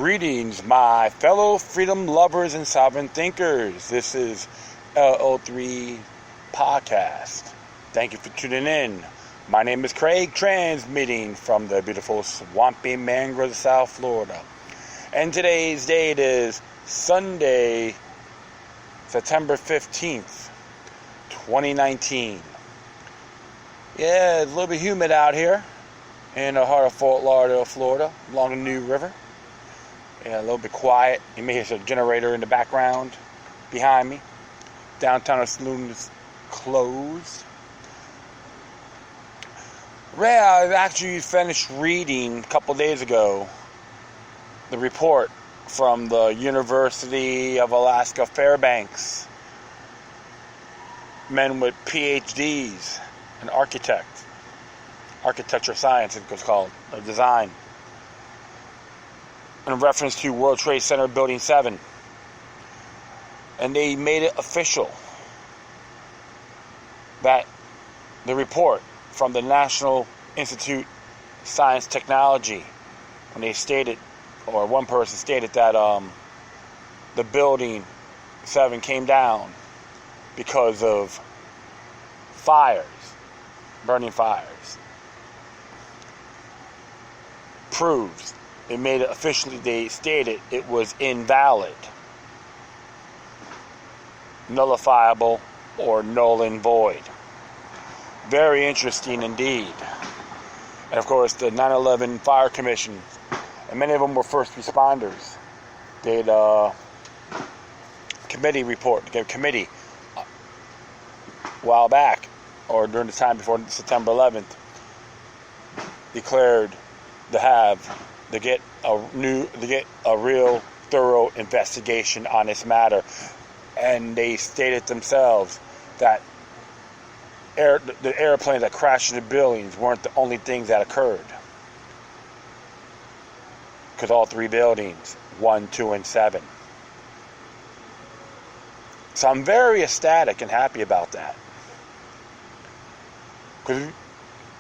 Greetings, my fellow freedom lovers and sovereign thinkers. This is LO3 Podcast. Thank you for tuning in. My name is Craig, transmitting from the beautiful swampy mangroves of South Florida. And today's date is Sunday, September 15th, 2019. Yeah, it's a little bit humid out here in the heart of Fort Lauderdale, Florida, along the New River. Yeah, a little bit quiet. You may hear a generator in the background behind me. Downtown saloon is closed. Yeah, I actually finished reading a couple days ago the report from the University of Alaska Fairbanks. Men with PhDs in architecture science, it's called, or design, in reference to World Trade Center Building 7. And they made it official that the report from the National Institute of Science Technology, when they stated, or one person stated that the Building 7 came down because of fires, burning fires, proves, it made it officially, they stated it was invalid, nullifiable, or null and void. Very interesting indeed. And of course, the 9/11 Fire Commission, and many of them were first responders, they had a committee report, a committee a while back, or during the time before September 11th, declared to get a real thorough investigation on this matter. And they stated themselves that the airplanes that crashed in the buildings weren't the only things that occurred, because all three buildings, 1, 2, and 7. So I'm very ecstatic and happy about that, because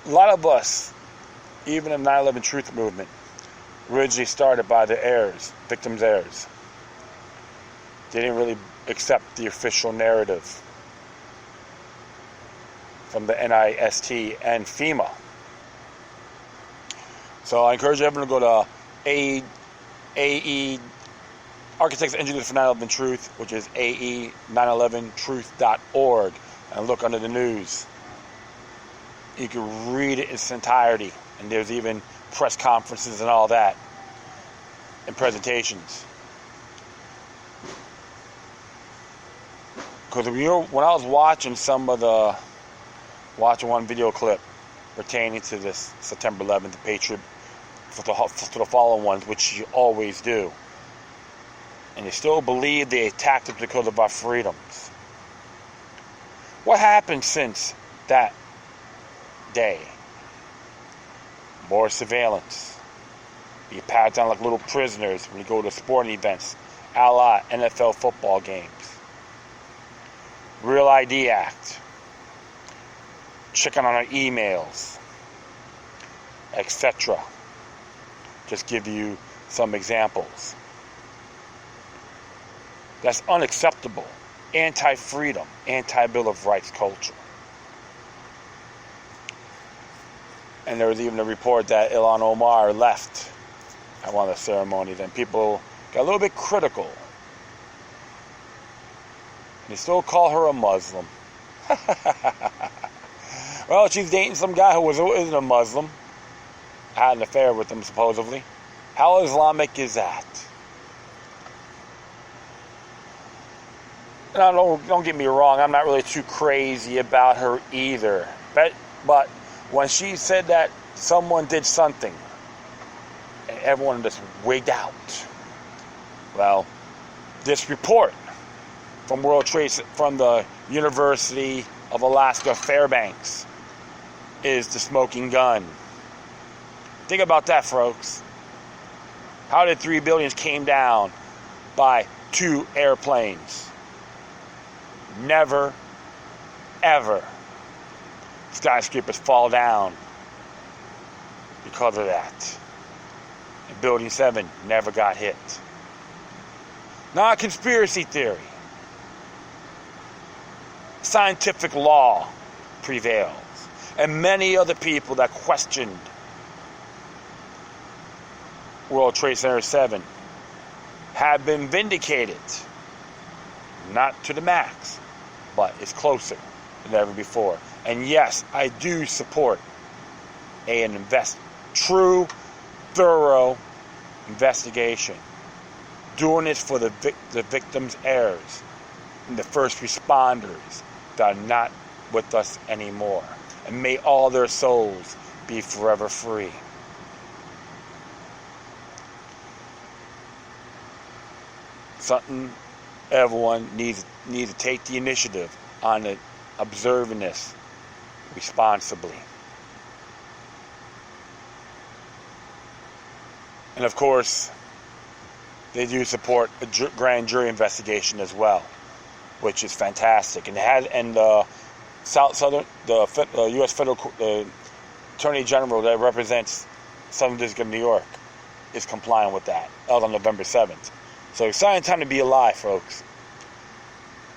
a lot of us, even the 9/11 Truth Movement, originally started by the heirs, victims' heirs. They didn't really accept the official narrative from the NIST and FEMA. So I encourage everyone to go to AE Architects and Engineers for 9/11 Truth, which is AE911truth.org, and look under the news. You can read it in its entirety, and there's even press conferences and all that, and presentations. Because when I was watching one video clip pertaining to this September 11th, the Patriot, to the following ones, which you always do, and you still believe they attacked us because of our freedoms. What happened since that day? More surveillance. You pat down like little prisoners when you go to sporting events, a la NFL football games. Real ID Act. Checking on our emails, etc. Just give you some examples. That's unacceptable. Anti-freedom, anti-Bill of Rights culture. And there was even a report that Ilhan Omar left at one of the ceremonies, and people got a little bit critical. They still call her a Muslim. Well, she's dating some guy who isn't a Muslim. Had an affair with him, supposedly. How Islamic is that? Now, don't get me wrong, I'm not really too crazy about her either. But when she said that someone did something, and everyone just wigged out. Well, this report from from the University of Alaska Fairbanks is the smoking gun. Think about that, folks. How did 3 buildings came down by 2 airplanes? Never, ever skyscrapers fall down because of that. and Building 7 never got hit. Not a conspiracy theory. Scientific law prevails. And many other people that questioned World Trade Center 7 have been vindicated. Not to the max, but it's closer than ever before. And yes, I do support an true, thorough investigation. Doing this for the victims' heirs and the first responders that are not with us anymore. And may all their souls be forever free. Something everyone needs to take the initiative on it, observing this responsibly. And of course, they do support a grand jury investigation as well, which is fantastic. And the U.S. Federal Attorney General that represents Southern District of New York is complying with that. That was on November 7th. So exciting time to be alive, folks.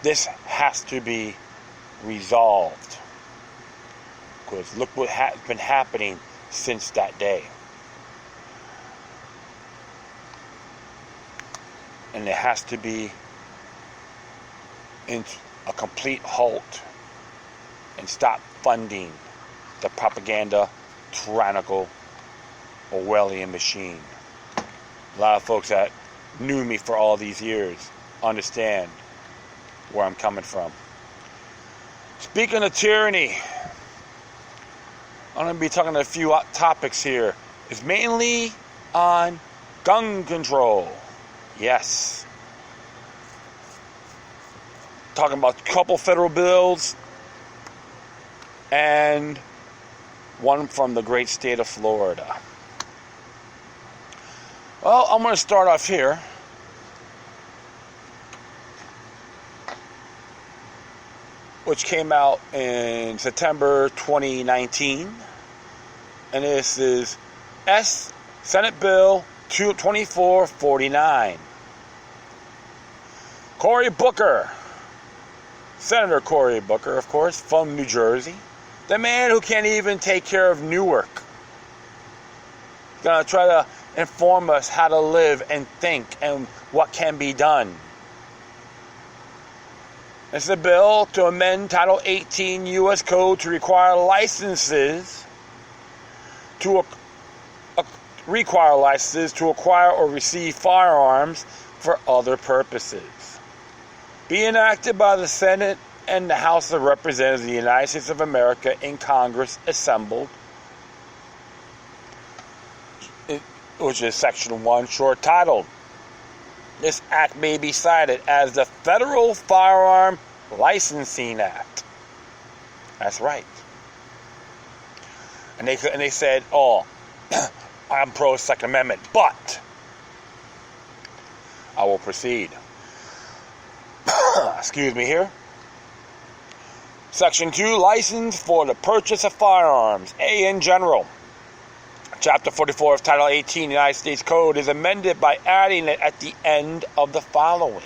This has to be resolved. Because look what has been happening since that day. And it has to be in a complete halt and stop funding the propaganda, tyrannical, Orwellian machine. A lot of folks that knew me for all these years understand where I'm coming from. Speaking of tyranny, I'm going to be talking a few topics here. It's mainly on gun control. Yes. Talking about a couple federal bills and one from the great state of Florida. Well, I'm going to start off here. Which came out in September 2019. And this is Senate Bill 2449. Cory Booker. Senator Cory Booker, of course, from New Jersey. The man who can't even take care of Newark. Going to try to inform us how to live and think and what can be done. It's a bill to amend Title 18 U.S. Code to require licenses to acquire or receive firearms for other purposes. Be enacted by the Senate and the House of Representatives of the United States of America in Congress assembled, which is Section 1, short titled. This act may be cited as the Federal Firearm Licensing Act. That's right. And they said, oh, I'm pro-Second Amendment, but I will proceed. Excuse me here. Section 2, license for the purchase of firearms. A, in general. Chapter 44 of Title 18 United States Code is amended by adding it at the end of the following.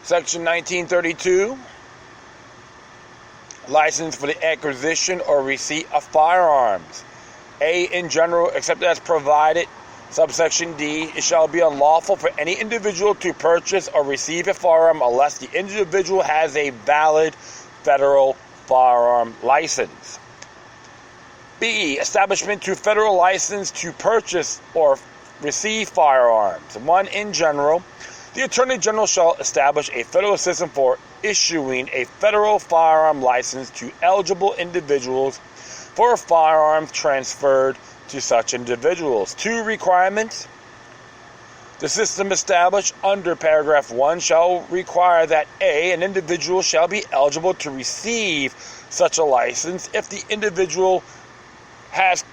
Section 1932, license for the acquisition or receipt of firearms. A, in general, except as provided. Subsection D, it shall be unlawful for any individual to purchase or receive a firearm unless the individual has a valid federal firearm license. B, establishment to federal license to purchase or receive firearms. 1, in general, the Attorney General shall establish a federal system for issuing a federal firearm license to eligible individuals for firearms transferred to such individuals. 2, requirements. The system established under paragraph 1 shall require that A, an individual shall be eligible to receive such a license if the individual has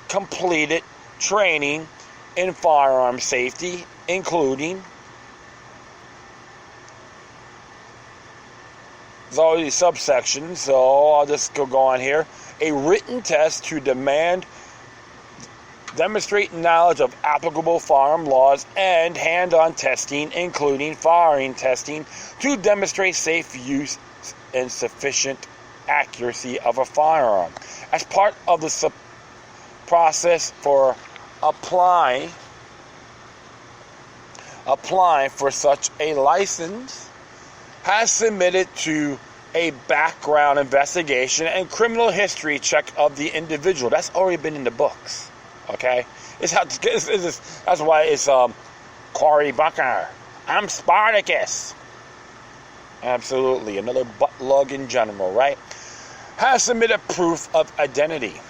completed training in firearm safety, including there's all these subsections, so I'll just go on here. A written test to demonstrate knowledge of applicable firearm laws, and hand-on testing, including firing testing, to demonstrate safe use and sufficient accuracy of a firearm. As part of the process for applying for such a license, has submitted to a background investigation and criminal history check of the individual. That's already been in the books. Okay? That's why it's Cory Booker. I'm Spartacus. Absolutely. Another butt lug in general, right? Has submitted proof of identity.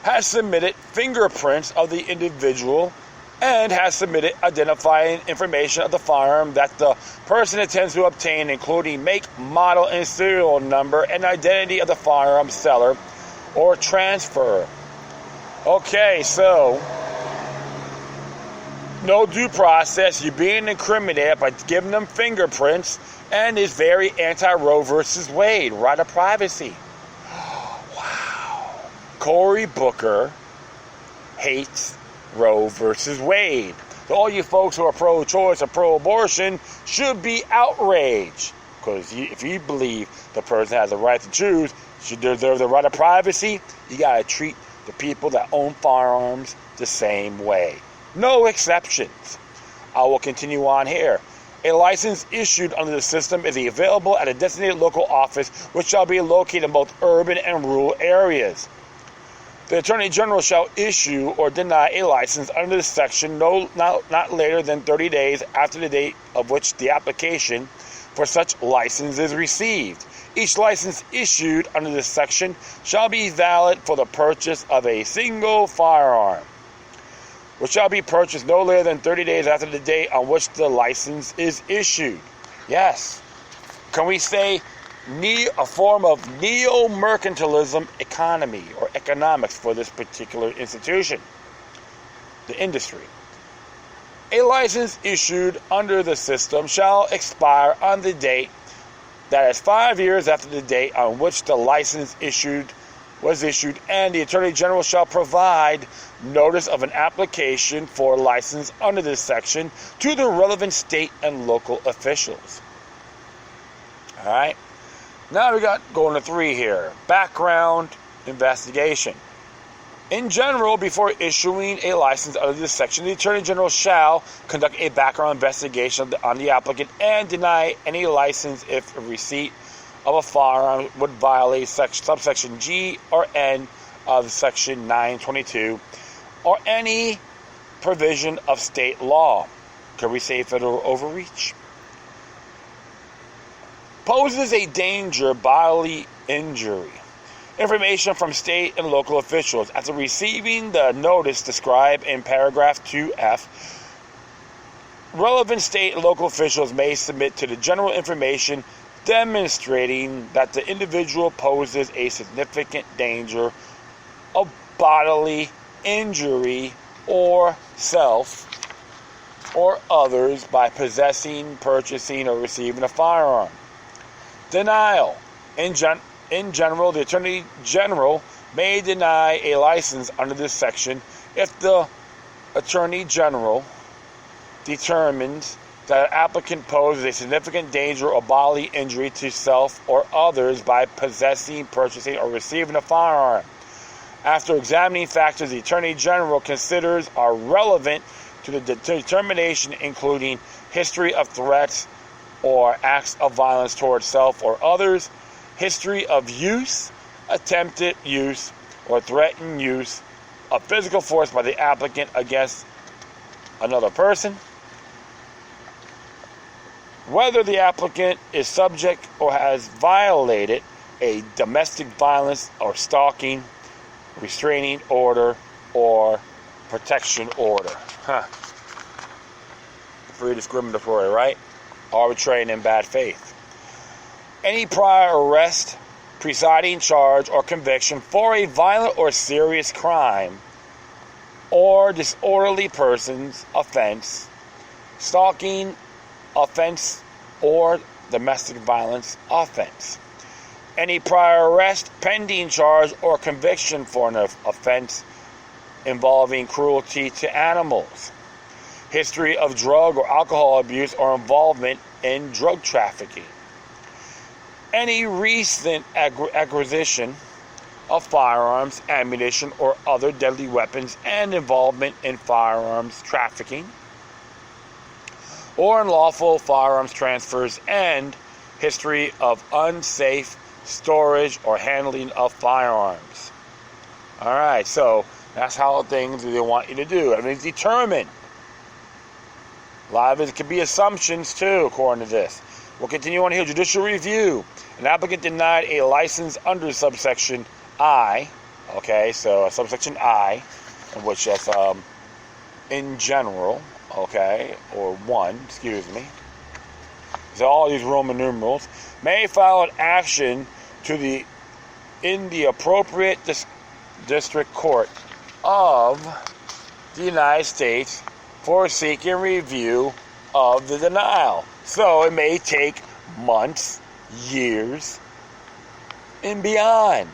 Has submitted fingerprints of the individual, and has submitted identifying information of the firearm that the person intends to obtain, including make, model, and serial number, and identity of the firearm seller or transfer. Okay, so no due process. You're being incriminated by giving them fingerprints, and is very anti-Roe versus Wade. Right of privacy. Wow. Cory Booker hates Roe versus Wade. So all you folks who are pro-choice or pro-abortion should be outraged. Because if you believe the person has the right to choose, should deserve the right of privacy, you got to treat the people that own firearms the same way. No exceptions. I will continue on here. A license issued under the system is available at a designated local office, which shall be located in both urban and rural areas. The Attorney General shall issue or deny a license under this section not later than 30 days after the date of which the application for such license is received. Each license issued under this section shall be valid for the purchase of a single firearm, which shall be purchased no later than 30 days after the date on which the license is issued. Yes. Can we say a form of neo-mercantilism economy or economics for this particular institution, the industry? A license issued under the system shall expire on the date that is 5 years after the date on which the license was issued, and the Attorney General shall provide notice of an application for license under this section to the relevant state and local officials. All right. Now we got going to 3 here. Background investigation. In general, before issuing a license under this section, the Attorney General shall conduct a background investigation on the applicant and deny any license if a receipt of a firearm would violate subsection G or N of section 922 or any provision of state law. Could we say federal overreach? Poses a danger, bodily injury. Information from state and local officials. After receiving the notice described in paragraph 2F, relevant state and local officials may submit to the general information demonstrating that the individual poses a significant danger of bodily injury or self or others by possessing, purchasing, or receiving a firearm. Denial. In general, the Attorney General may deny a license under this section if the Attorney General determines that an applicant poses a significant danger or bodily injury to self or others by possessing, purchasing, or receiving a firearm. After examining factors the Attorney General considers are relevant to the determination, including history of threats or acts of violence towards self or others, history of use, attempted use, or threatened use of physical force by the applicant against another person, whether the applicant is subject or has violated a domestic violence or stalking, restraining order, or protection order. Pretty discriminatory, right? Arbitrary and in bad faith. Any prior arrest, presiding charge, or conviction for a violent or serious crime or disorderly persons offense, stalking offense, or domestic violence offense. any prior arrest, pending charge, or conviction for an offense involving cruelty to animals, history of drug or alcohol abuse or involvement in drug trafficking, any recent acquisition of firearms, ammunition, or other deadly weapons and involvement in firearms trafficking, or unlawful firearms transfers, and history of unsafe storage or handling of firearms. All right, so that's how things they want you to do. I mean, it's determined. A lot of it could be assumptions too, according to this. We'll continue on here. Judicial review. An applicant denied a license under subsection I. Okay, so subsection I, in which that's in general. Okay, or 1. Excuse me. So all these Roman numerals may file an action in the appropriate district court of the United States for seeking review of the denial. So it may take months, years, and beyond.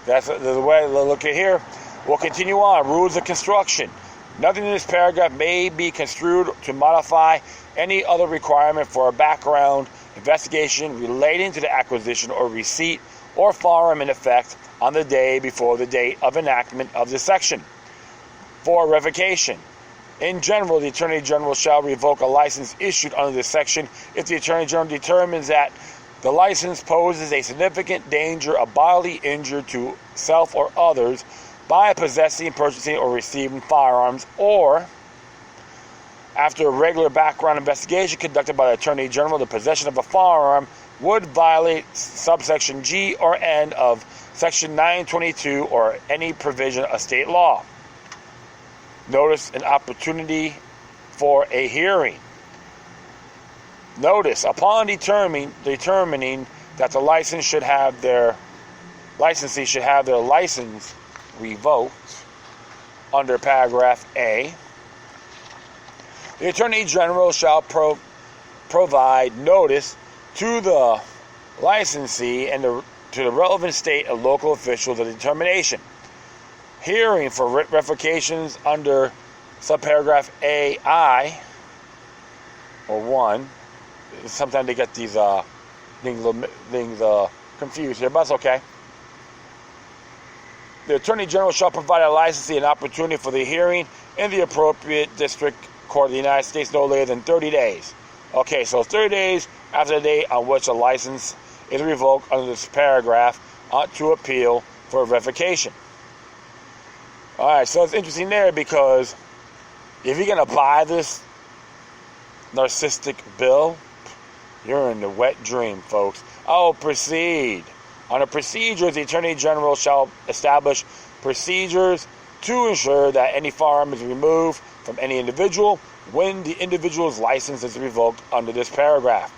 That's the way to look at here. We'll continue on. Rules of construction. Nothing in this paragraph may be construed to modify any other requirement for a background investigation relating to the acquisition or receipt or firearm in effect on the day before the date of enactment of this section. For revocation. In general, the Attorney General shall revoke a license issued under this section if the Attorney General determines that the license poses a significant danger of bodily injury to self or others by possessing, purchasing, or receiving firearms, or after a regular background investigation conducted by the Attorney General, the possession of a firearm would violate subsection G or N of Section 922 or any provision of state law. Notice an opportunity for a hearing. Notice, upon determining that the licensee should have their license revoked under paragraph A, the Attorney General shall provide notice to the licensee and to the relevant state and local officials of the determination. Hearing for revocations under subparagraph AI or 1. Sometimes they get these things confused here, but that's okay. The Attorney General shall provide a licensee an opportunity for the hearing in the appropriate district court of the United States no later than 30 days. Okay, so 30 days after the date on which a license is revoked under this paragraph to appeal for revocation. All right, so it's interesting there because if you're going to buy this narcissistic bill, you're in the wet dream, folks. Oh, proceed. On the procedures, the Attorney General shall establish procedures to ensure that any firearm is removed from any individual when the individual's license is revoked under this paragraph.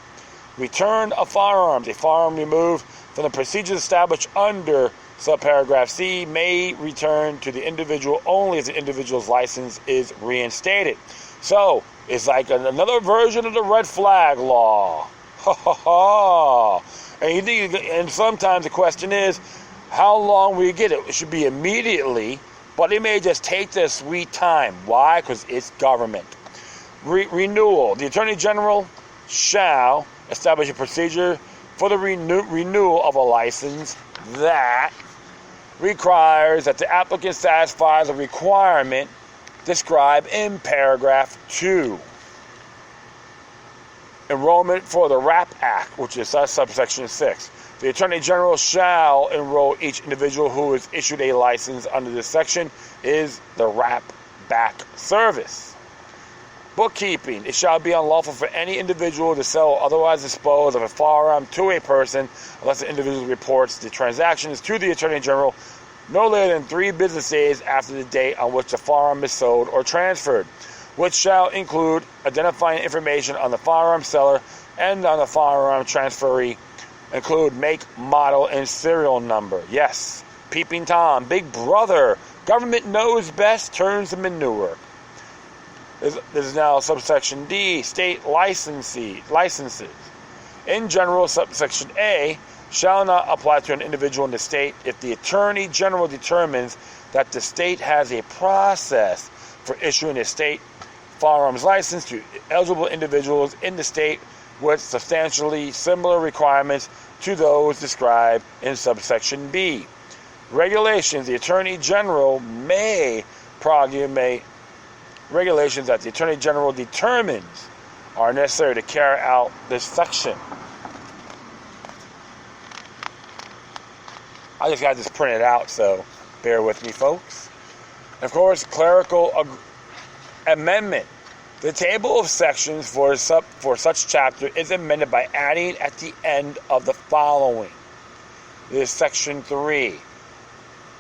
Return of firearms. A firearm removed from the procedures established under subparagraph C may return to the individual only if the individual's license is reinstated. So, it's like another version of the red flag law. Ha ha ha. And sometimes the question is, how long will you get it? It should be immediately, but it may just take their sweet time. Why? Because it's government. Renewal. The Attorney General shall establish a procedure for the renewal of a license that requires that the applicant satisfy the requirement described in paragraph 2. Enrollment for the RAP Act, which is subsection 6. The Attorney General shall enroll each individual who is issued a license under this section is the RAP back service. Bookkeeping. It shall be unlawful for any individual to sell or otherwise dispose of a firearm to a person unless the individual reports the transactions to the Attorney General no later than 3 business days after the date on which the firearm is sold or transferred, which shall include identifying information on the firearm seller and on the firearm transferee, include make, model, and serial number. Yes, peeping Tom, big brother, government knows best, turns to manure. This is now subsection D, state licenses. In general, subsection A, shall not apply to an individual in the state if the Attorney General determines that the state has a process for issuing a state firearms license to eligible individuals in the state with substantially similar requirements to those described in subsection B. Regulations the Attorney General may promulgate regulations that the Attorney General determines are necessary to carry out this section. I just got this printed out, so bear with me, folks. And of course, clerical amendment. The table of sections for such chapter is amended by adding at the end of the following. This is section 3.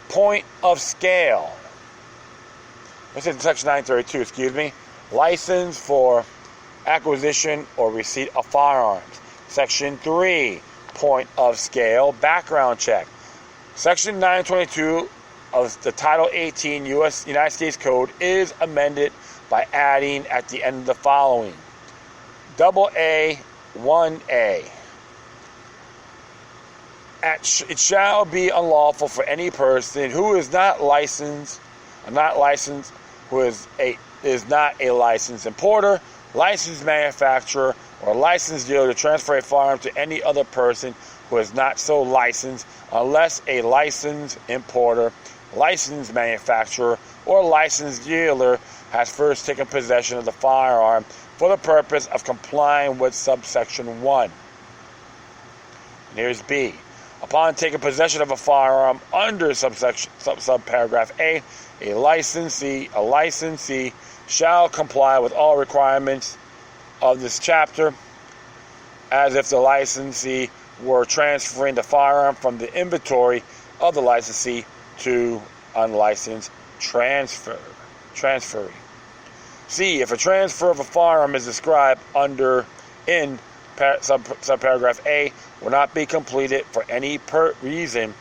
Point of scale. This is section 932, excuse me. License for acquisition or receipt of firearms. Section 3. Point of scale. Background check. Section 922 of the Title 18 United States Code is amended by adding at the end of the following. AA 1A. It shall be unlawful for any person who is not licensed, who is not a licensed importer, licensed manufacturer, or licensed dealer to transfer a firearm to any other person who is not so licensed unless a licensed importer, licensed manufacturer, or licensed dealer has first taken possession of the firearm for the purpose of complying with subsection 1. And here's B. Upon taking possession of a firearm under subparagraph A, a licensee shall comply with all requirements of this chapter as if the licensee were transferring the firearm from the inventory of the licensee to unlicensed transferee. C. If a transfer of a firearm is described in subparagraph A will not be completed for any reason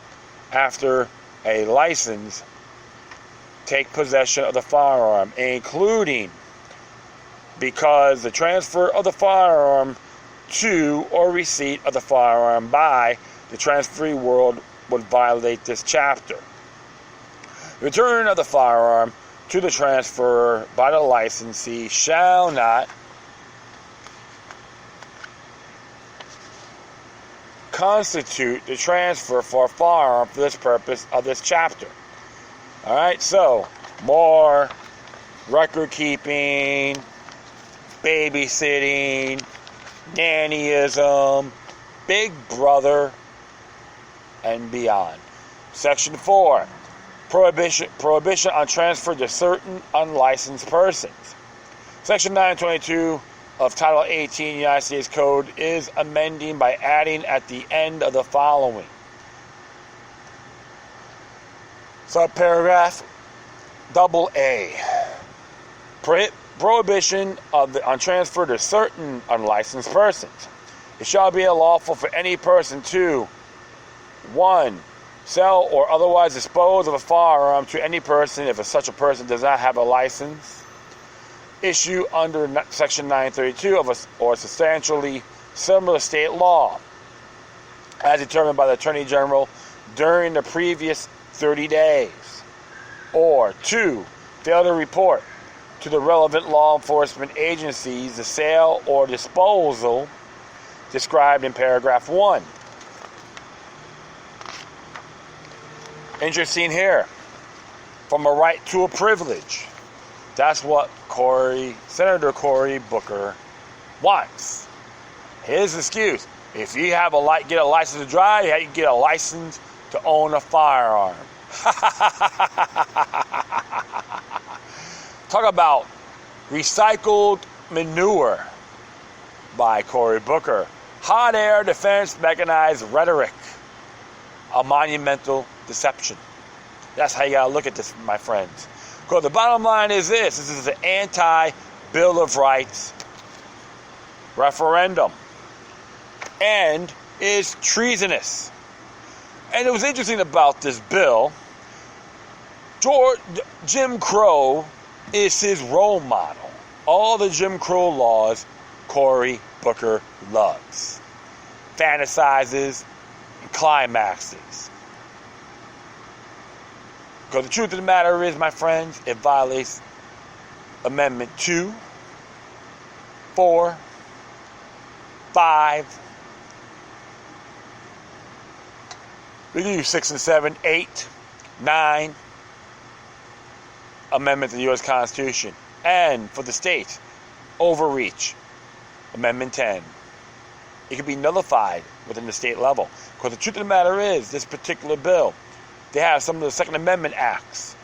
after a license take possession of the firearm, including because the transfer of the firearm to or receipt of the firearm by the transferee would violate this chapter. Return of the firearm to the transferor by the licensee shall not constitute the transfer for a firearm for this purpose of this chapter. Alright, so more record keeping, babysitting, nannyism, Big Brother, and beyond. Section 4. Prohibition on transfer to certain unlicensed persons. Section 922 of Title 18 United States Code is amending by adding at the end of the following. Subparagraph AA. Prohibition on transfer to certain unlicensed persons. It shall be unlawful for any person to 1. Sell or otherwise dispose of a firearm to any person if such a person does not have a license. Issue under Section 932 or substantially similar state law, as determined by the Attorney General during the previous 30 days. Or 2. Fail to report to the relevant law enforcement agencies the sale or disposal described in paragraph 1. Interesting here. From a right to a privilege. That's what Senator Cory Booker wants. His excuse. If you get a license to drive, you get a license to own a firearm. Talk about recycled manure by Cory Booker. Hot air defense mechanized rhetoric. A monumental deception. That's how you gotta look at this, my friends. Because the bottom line is this is an anti-Bill of Rights referendum. And is treasonous. And it was interesting about this bill, Jim Crow is his role model. All the Jim Crow laws Cory Booker loves. Fantasizes, climaxes. Because the truth of the matter is, my friends, it violates Amendment 2, 4, 5, we can use 6 and 7, 8, 9 Amendment to the U.S. Constitution. And for the states, overreach, Amendment 10. It can be nullified within the state level. Because the truth of the matter is, this particular bill, they have some of the Second Amendment acts,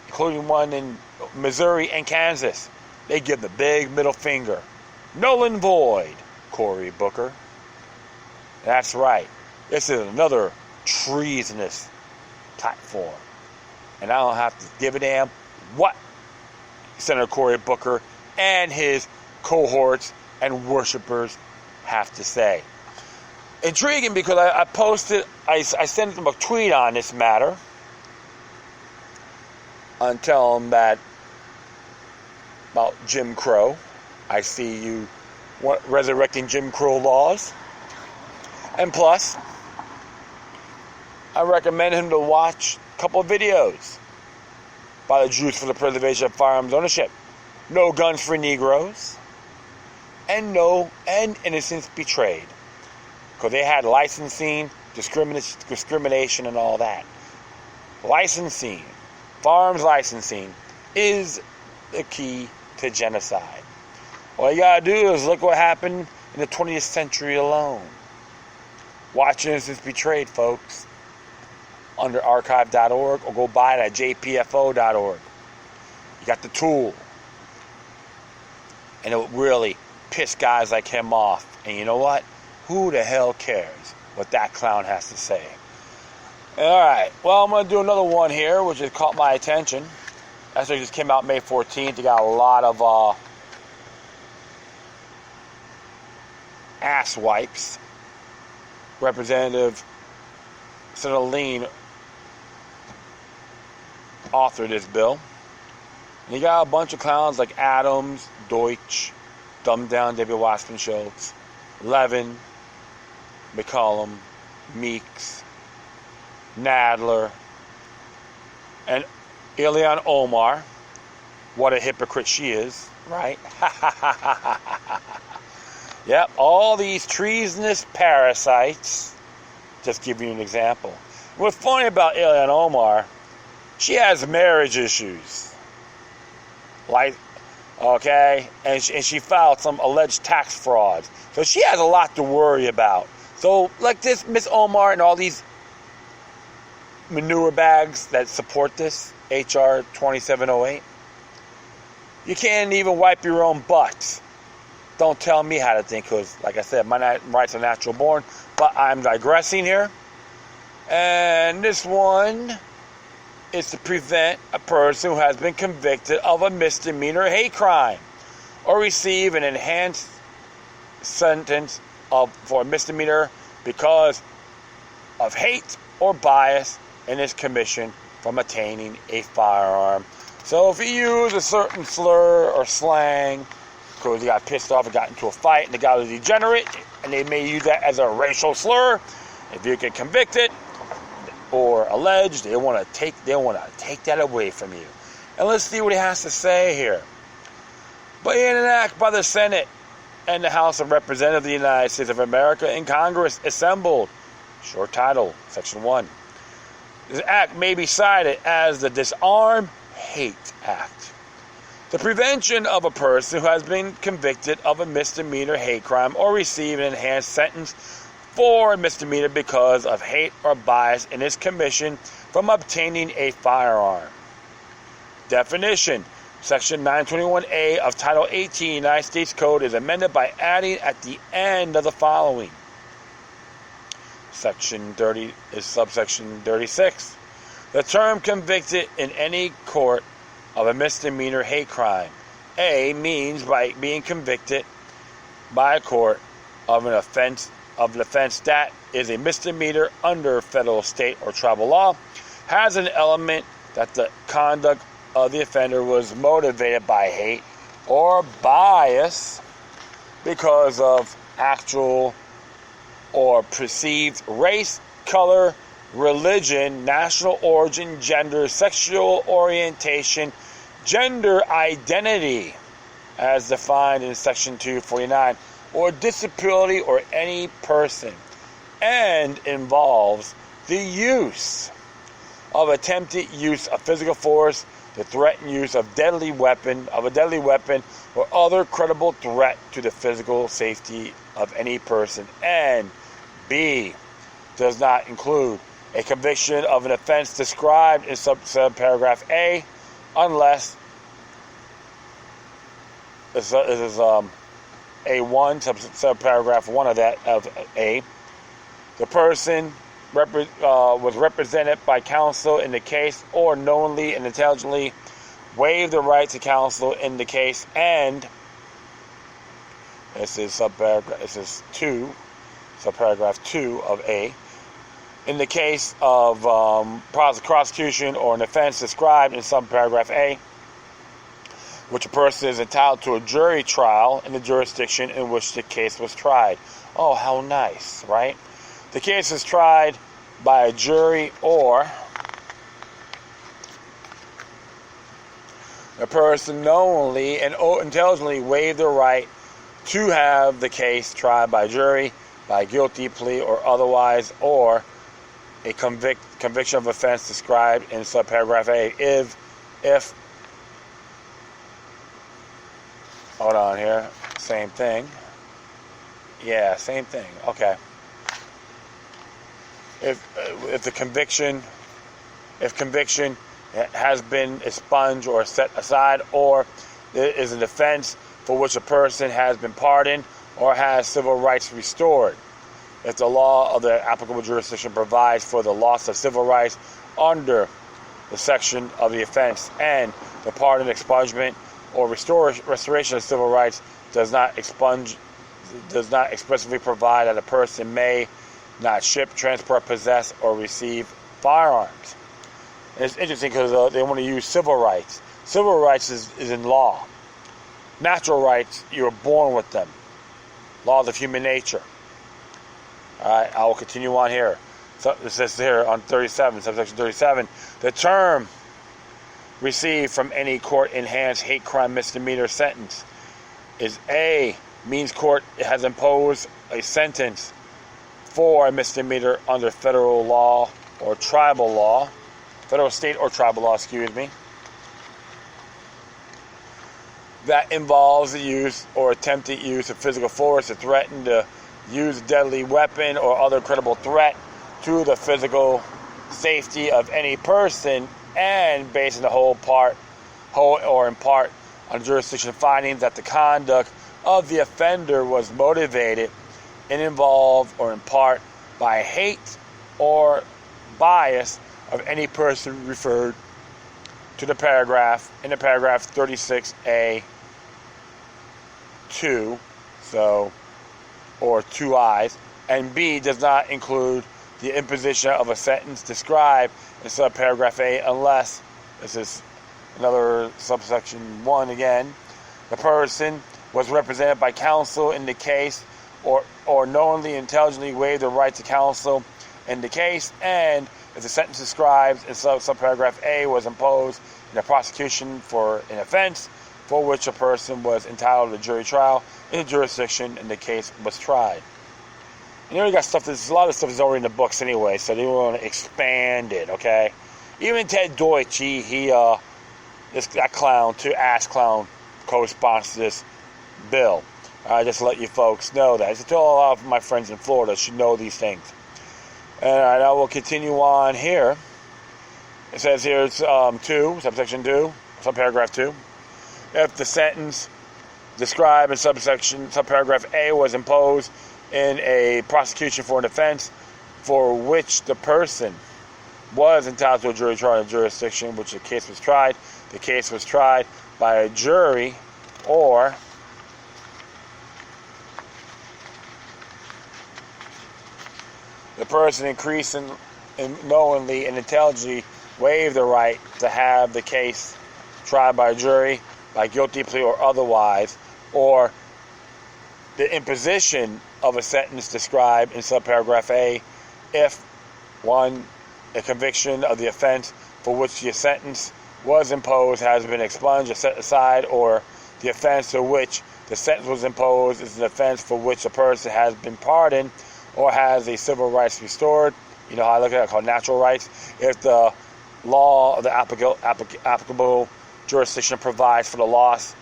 including one in Missouri and Kansas. They give the big middle finger. Null and void, Cory Booker. That's right. This is another treasonous platform. And I don't have to give a damn what Senator Cory Booker and his cohorts and worshipers have to say. Intriguing, because I sent them a tweet on this matter and tell them that about Jim Crow. I see you resurrecting Jim Crow laws. And plus, I recommend him to watch a couple of videos by the Jews for the Preservation of Firearms Ownership. No Guns for Negroes. And Innocence Betrayed. Because they had licensing, discrimination, and all that. Licensing, firearms licensing, is the key to genocide. All you gotta do is look what happened in the 20th century alone. Watch Innocence Betrayed, folks, under archive.org, or go buy it at jpfo.org. You got the tool. And it will really piss guys like him off. And you know what? Who the hell cares what that clown has to say? Alright, well, I'm going to do another one here, which has caught my attention. Actually, just came out May 14th. It got a lot of ass wipes. Representative Senator Lean authored this bill. And you got a bunch of clowns like Adams, Deutsch, dumbed down David Wasserman Schultz, Levin, McCollum, Meeks, Nadler, and Ilhan Omar. What a hypocrite she is, right? Yep, all these treasonous parasites. Just give you an example. What's funny about Ilhan Omar, she has marriage issues. Like, okay? And she filed some alleged tax frauds. So she has a lot to worry about. So, like this Miss Omar and all these manure bags that support this, H.R. 2708, you can't even wipe your own butts. Don't tell me how to think, because, like I said, my rights are natural born. But I'm digressing here. And this one is to prevent a person who has been convicted of a misdemeanor hate crime or receive an enhanced sentence for a misdemeanor because of hate or bias in his commission from attaining a firearm. So if you use a certain slur or slang because you got pissed off and got into a fight and the guy was degenerate and they may use that as a racial slur, if you get convicted or alleged, they want to take that away from you. And let's see what he has to say here. But in an act by the Senate and the House of Representatives of the United States of America in Congress assembled, short title, Section 1. This act may be cited as the Disarm Hate Act. The prevention of a person who has been convicted of a misdemeanor hate crime or received an enhanced sentence for a misdemeanor because of hate or bias in his commission from obtaining a firearm. Definition. Section 921A of Title 18 United States Code is amended by adding at the end of the following. Section 30 is subsection 36. The term convicted in any court of a misdemeanor hate crime. A means by being convicted by a court of an offense that is a misdemeanor under federal, state, or tribal law, has an element that the conduct of the offender was motivated by hate or bias because of actual or perceived race, color, religion, national origin, gender, sexual orientation, gender identity, as defined in Section 249, or disability or any person, and involves the use of attempted use of physical force, the threatened use of a deadly weapon, or other credible threat to the physical safety of any person, and B, does not include a conviction of an offense described in subparagraph A, unless this is A1, subparagraph 1 of that of A. The person was represented by counsel in the case, or knowingly and intelligently waived the right to counsel in the case, and this is subparagraph 2 of A. In the case of prosecution or an offense described in subparagraph A, which a person is entitled to a jury trial in the jurisdiction in which the case was tried. Oh, how nice, right? The case is tried by a jury, or a person knowingly and intelligently waived the right to have the case tried by jury, by guilty plea or otherwise, or a conviction of offense described in subparagraph A if hold on here, same thing. Yeah, same thing. Okay. If conviction has been expunged or set aside, or there is an offense for which a person has been pardoned or has civil rights restored. If the law of the applicable jurisdiction provides for the loss of civil rights under the section of the offense, and the pardon, expungement, or restoration of civil rights does not expressly provide that a person may not ship, transport, possess, or receive firearms. And it's interesting because they want to use civil rights. Civil rights is in law. Natural rights, you're born with them. Laws of human nature. All right, I will continue on here. So it says here on 37, subsection 37, the term received from any court-enhanced hate crime misdemeanor sentence is A, means court has imposed a sentence for a misdemeanor under federal law or tribal law, federal, state, or tribal law, that involves the use or attempted use of physical force to threaten to use a deadly weapon or other credible threat to the physical safety of any person, and based in the whole or in part on jurisdiction findings that the conduct of the offender was motivated and involved or in part by hate or bias of any person referred to the paragraph in the paragraph 36A 2, or 2 I's, and B does not include the imposition of a sentence described in subparagraph A unless, this is another subsection 1 again, the person was represented by counsel in the case, or knowingly intelligently waived the right to counsel in the case, and if the sentence described in subparagraph A was imposed in a prosecution for an offense for which a person was entitled to a jury trial in the jurisdiction and the case was tried. And you already got stuff, a lot of stuff is already in the books anyway, so they want to expand it, okay? Even Ted Deutsch, that clown, ass clown, co-sponsors this bill. Just to let you folks know that. So a lot of my friends in Florida should know these things. And I will continue on here. It says here it's 2, subsection 2, subparagraph 2. If the sentence described in subparagraph A was imposed in a prosecution for an offense for which the person was entitled to a jury trial in a jurisdiction in which the case was tried by a jury, or the person increasing knowingly and intelligently waived the right to have the case tried by a jury, by guilty plea or otherwise, or the imposition of a sentence described in subparagraph A if 1. A conviction of the offense for which the sentence was imposed has been expunged or set aside, or the offense to which the sentence was imposed is an offense for which a person has been pardoned or has a civil rights restored. You know how I look at it, called natural rights. If the law of the applicable jurisdiction provides for the loss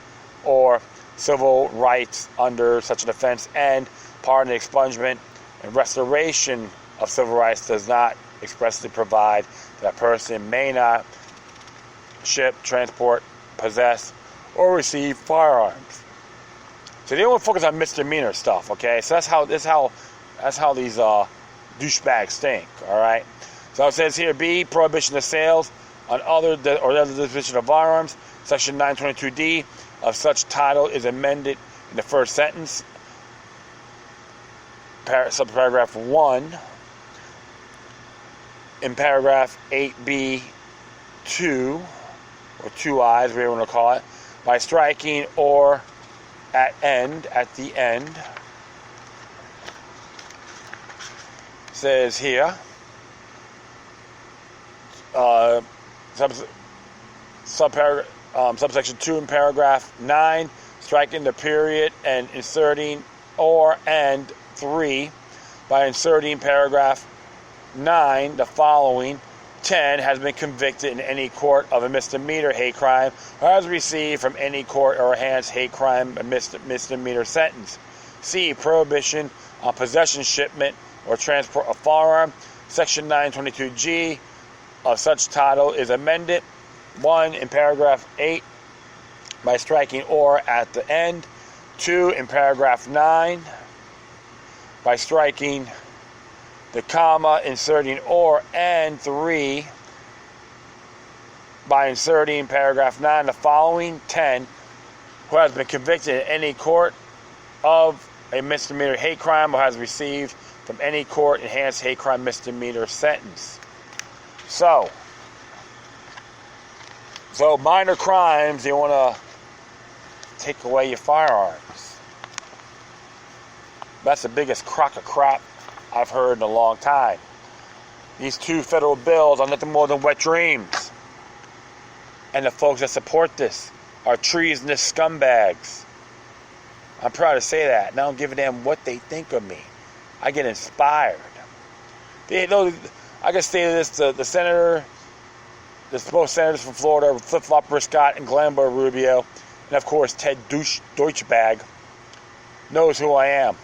or civil rights under such an offense, and pardon, expungement, and restoration of civil rights does not expressly provide that a person may not ship, transport, possess, or receive firearms. So they only focus on misdemeanor stuff, okay? So that's how these douchebags think, all right? So it says here, B, prohibition of sales on other disposition of firearms. Section 922D of such title is amended in the first sentence, subparagraph 1. In paragraph 8B, 2, or 2I's, whatever you want to call it, by striking or at the end, says here, subsection 2 in paragraph 9, striking the period and inserting or and 3, by inserting paragraph 9, the following: 10 has been convicted in any court of a misdemeanor hate crime or has received from any court or enhanced hate crime a misdemeanor sentence. C, prohibition on possession, shipment, or transport of firearm. Section 922G of such title is amended. 1, in paragraph 8, by striking or at the end. 2, in paragraph 9, by striking the comma, inserting or, and 3, by inserting paragraph 9, the following: 10, who has been convicted in any court of a misdemeanor hate crime or has received from any court enhanced hate crime misdemeanor sentence. So minor crimes, they want to take away your firearms. That's the biggest crock of crap I've heard in a long time. These 2 federal bills are nothing more than wet dreams. And the folks that support this are treasonous scumbags. I'm proud to say that. And I don't give a damn what they think of me. I get inspired. I can say this to the senator, both senators from Florida, Flip-Flopper Scott and Glenn Rubio, and of course Ted Deutschbag, knows who I am.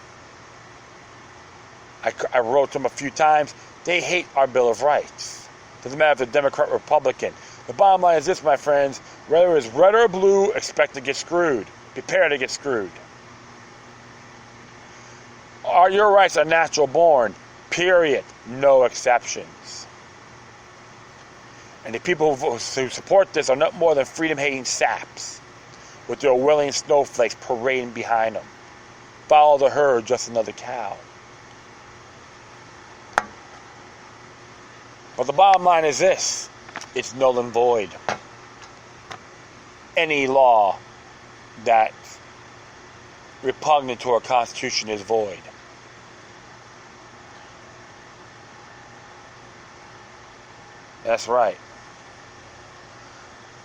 I wrote to them a few times. They hate our Bill of Rights. Doesn't matter if they're Democrat or Republican. The bottom line is this, my friends: whether it's red or blue, expect to get screwed. Prepare to get screwed. Your rights are natural born. Period. No exceptions. And the people who support this are not more than freedom-hating saps with their willing snowflakes parading behind them. Follow the herd, just another cow. But the bottom line is this: it's null and void. Any law that's repugnant to our Constitution is void. That's right.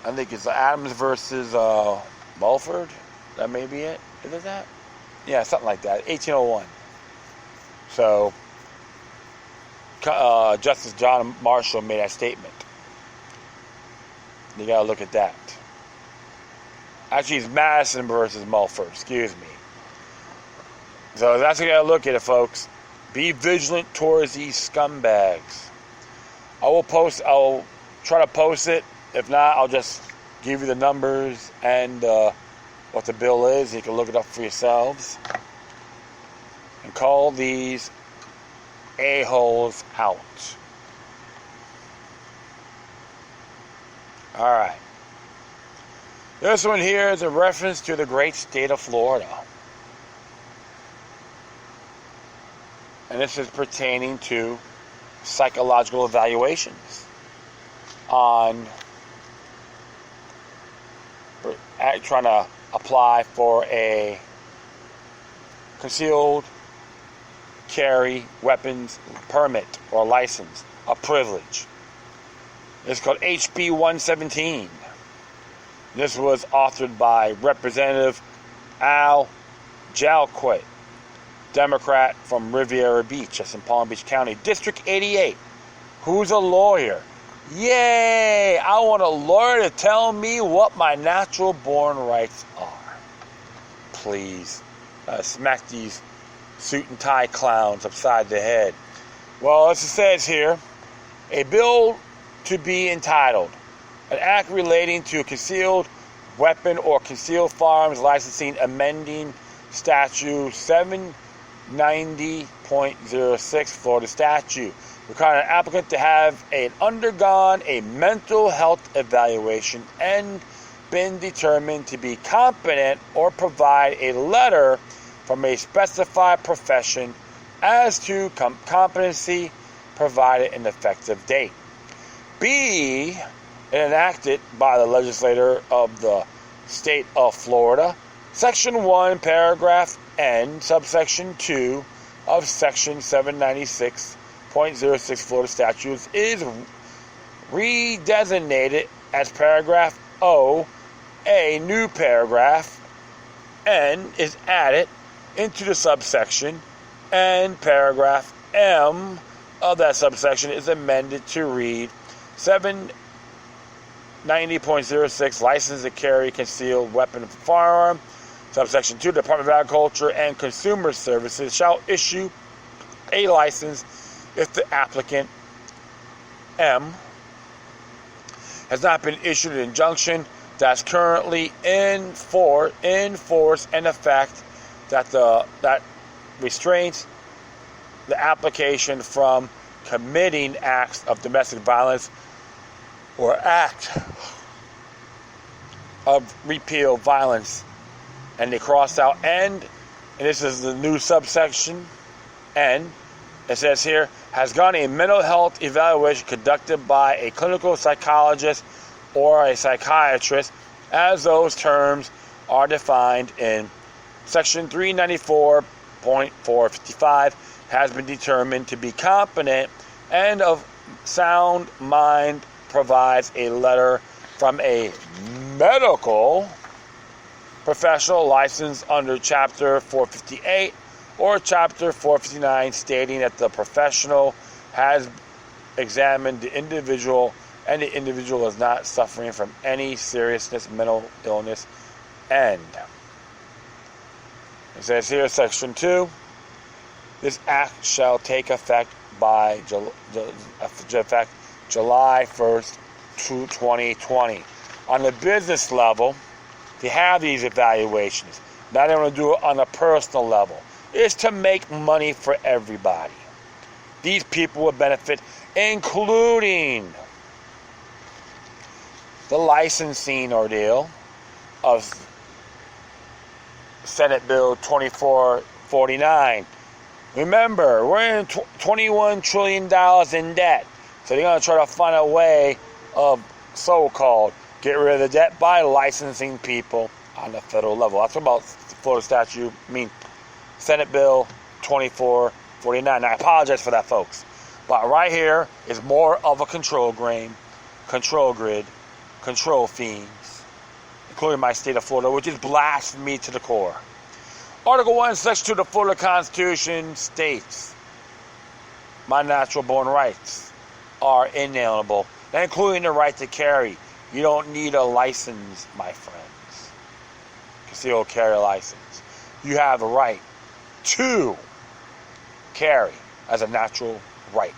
I think it's Adams versus Mulford. That may be it. Is it that? Yeah, something like that. 1801. So, Justice John Marshall made that statement. You gotta look at that. Actually, it's Madison versus Mulford. Excuse me. So that's how you gotta look at it, folks. Be vigilant towards these scumbags. I'll try to post it. If not, I'll just give you the numbers and what the bill is. You can look it up for yourselves. And call these a-holes out. Alright. This one here is a reference to the great state of Florida. And this is pertaining to psychological evaluations on trying to apply for a concealed carry weapons permit or license, a privilege. It's called HB 117. This was authored by Representative Al Jalquit, Democrat from Riviera Beach, that's in Palm Beach County, District 88, who's a lawyer. Yay! I want a lawyer to tell me what my natural born rights are. Please, smack these suit and tie clowns upside the head. Well, as it says here, a bill to be entitled, an act relating to concealed weapon or concealed firearms licensing, amending statute 790.06 Florida statute, requiring an applicant to have undergone a mental health evaluation and been determined to be competent or provide a letter from a specified profession as to competency provided an effective date. B, enacted by the legislature of the state of Florida, Section 1, Paragraph N, Subsection 2 of Section 796.06 Florida Statutes is redesignated as Paragraph O. A new paragraph N is added into the subsection, and Paragraph M of that subsection is amended to read 790.06 License to carry concealed weapon or firearm. Subsection 2, the Department of Agriculture and Consumer Services shall issue a license if the applicant M has not been issued an injunction that's currently in force and effect that restrains the application from committing acts of domestic violence or act of repeal violence. And they cross out and this is the new subsection N. It says here, has gone a mental health evaluation conducted by a clinical psychologist or a psychiatrist, as those terms are defined in Section 394.455, has been determined to be competent and of sound mind, provides a letter from a medical professional license under Chapter 458 or Chapter 459 stating that the professional has examined the individual and the individual is not suffering from any seriousness, mental illness, and it says here, Section 2, this act shall take effect by July 1st, 2020. On the business level, to have these evaluations, now they want to do it on a personal level, is to make money for everybody. These people will benefit, including the licensing ordeal of Senate Bill 2449. Remember, we're in $21 trillion in debt. So they're going to try to find a way of so-called get rid of the debt by licensing people on the federal level. That's about the Florida statute. Senate Bill 2449. I apologize for that, folks. But right here is more of a control grid, control fiends, including my state of Florida, which is blasphemy to the core. Article 1, Section 2 of the Florida Constitution states, my natural born rights are inalienable, including the right to carry. You don't need a license, my friends. Concealed carry license. You have a right to carry as a natural right.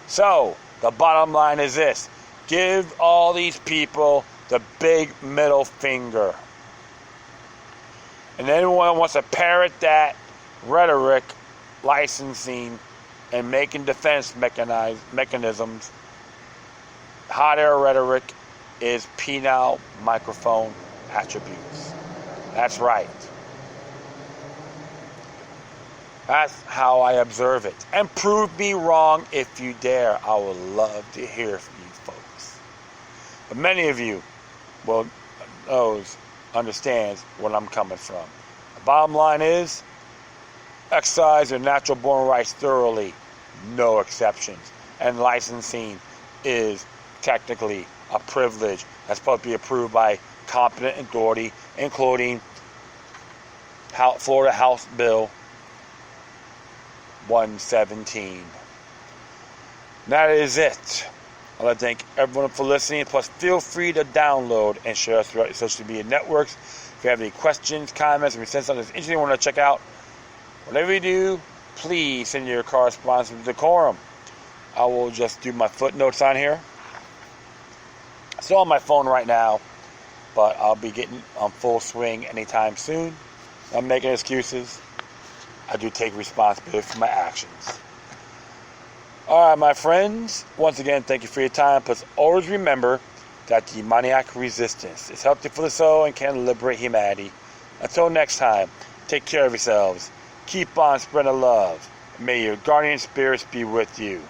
So, the bottom line is this. Give all these people the big middle finger. And anyone wants to parrot that rhetoric, licensing, and making defense mechanisms, hot air rhetoric is penile microphone attributes. That's right. That's how I observe it. And prove me wrong if you dare. I would love to hear from you folks. But many of you understands where I'm coming from. The bottom line is, exercise their natural-born rights thoroughly, no exceptions. And licensing is technically a privilege that's supposed to be approved by competent authority, including Florida House Bill 117. That is it. I'd like to thank everyone for listening. Plus, feel free to download and share us throughout your social media networks. If you have any questions, comments, or if you send something that's interesting you want to check out, whatever you do, please send your correspondence with decorum. I will just do my footnotes on here. Still on my phone right now, but I'll be getting on full swing anytime soon. I'm making excuses. I do take responsibility for my actions. Alright, my friends, once again, thank you for your time. Plus, always remember that demoniac resistance is healthy for the soul and can liberate humanity. Until next time, take care of yourselves. Keep on spreading love. May your guardian spirits be with you.